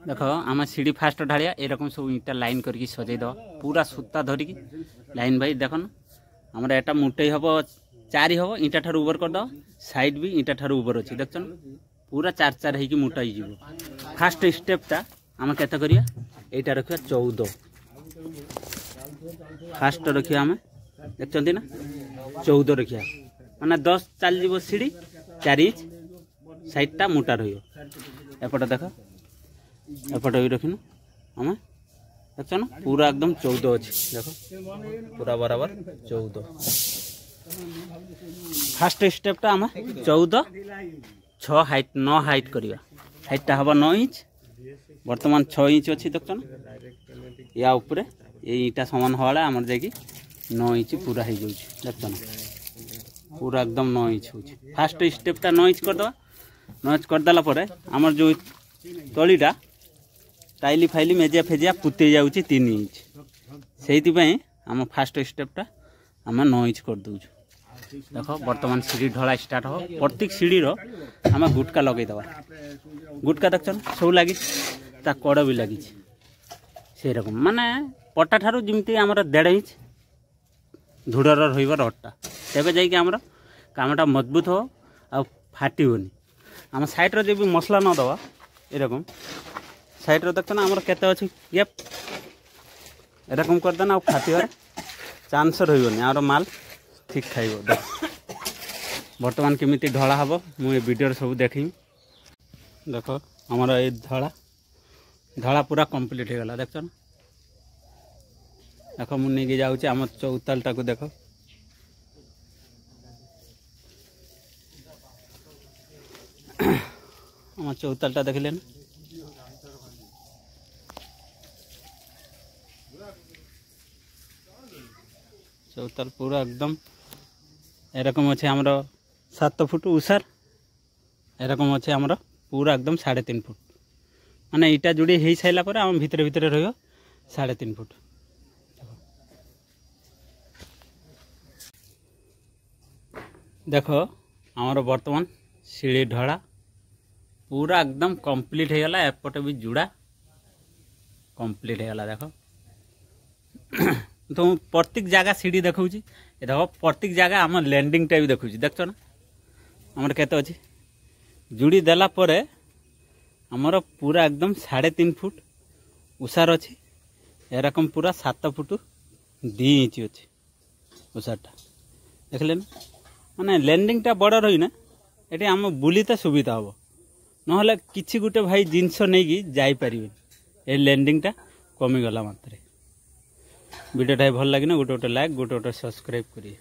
देख आम सीढ़ी फास्ट ढालिया एरकम सब ईटा लाइन करके सजे दवा पूरा सूता धरिकी लाइन बाई देख ना आमर एटा मुटे हम 4 हम ईटा ठार उबर करद साइड भी ईटा ठार उबर अच्छी देख पूरा 4 होगी मुटाई जीव फास्ट स्टेपटा आम केते करिया एटा रखिया 14 फास्ट रखिया आम देखते ना 14 रखिया माने 10 चल जीव सीढ़ी 4 इंच साइडटा मोटा रही एपटे देख एपटे भी रखिनु आम देख ना पूरा एकदम 14 अच्छी देख पूरा बराबर 14 फास्ट स्टेपटा आम 14 6 हाइट 9 हाइट करिया हाइटटा हम 9 इंच वर्तमान 6 इंच अच्छी देख ना या उपरे ये ईटा सामान हवाला आमर जाकि 9 इंच पूरा हो जाऊँ देख ना पूरा एकदम 9 इंच हो फास्ट स्टेपटा 9 इंच करदे 9 इंच करदेला आमर जो तलीटा टाइली फाइली मेजिया फेजिया पुते जाऊँच 3 इंच से आम फास्ट स्टेपटा आम 9 इंच कर दूँ देख बर्तमान सीढ़ी ढला स्टार्ट हो प्रत्येक सीढ़ीर आम गुटका लगेदवा गुटका देख सब लगी कड़ भी लगी से रकम माने पट्टा ठारू जमी आमर 1.5 इंच धूड़र रही रडटा तेज जामर कामटा मजबूत हो आ फाटोनी आम साइड्रे जो भी मसला न दवा एरकम साइड्रे देखते ना आमर केते अच्छी गैप एरकम करदेना फाटार चान्स रही आमर माल ठीक खाइब बर्तमान केमी ढला हम मुझे वीडियो सब देखी देख आमर ये धड़ा पूरा कंप्लीट हो गला देख देख मुझे जाऊँ आम चौतालटा को देख आम चौतालटा देखले ना चौताल पूरा एकदम एरकम अच्छे आमर 7 फुट उषार एरकम अच्छे आमर पूरा एकदम 3.5 फुट माने ईटा जोड़ी हो सारापर आम भितर भितर रही 3.5 फुट देख आमर बर्तमान सीढ़ी ढला पूरा एकदम कंप्लीट हो गला एपटे भी जुड़ा कंप्लीट हो गला देख तो प्रत्येक जगह सीढ़ी देखा देख प्रत्येक जगह आम लैंडिंग टाइप देखा देख ना आमर केते अच्छी जुड़ी देला परे आमर पूरा एकदम 3.5 फुट उषार अच्छी एरकम पूरा 7 फुट 2 इंच अच्छी उषारटा देखले ना माने लैंडिंगटा बड़ रही ना ये आम बुलते सुविधा हम ना कि गोटे भाई जिनस नहीं जापर ये लैंडिंगटा कमिगला मात्रे वीडियोटा भल लगे गोटे गोटे लाइक गोटे गोटे सब्सक्राइब करिए।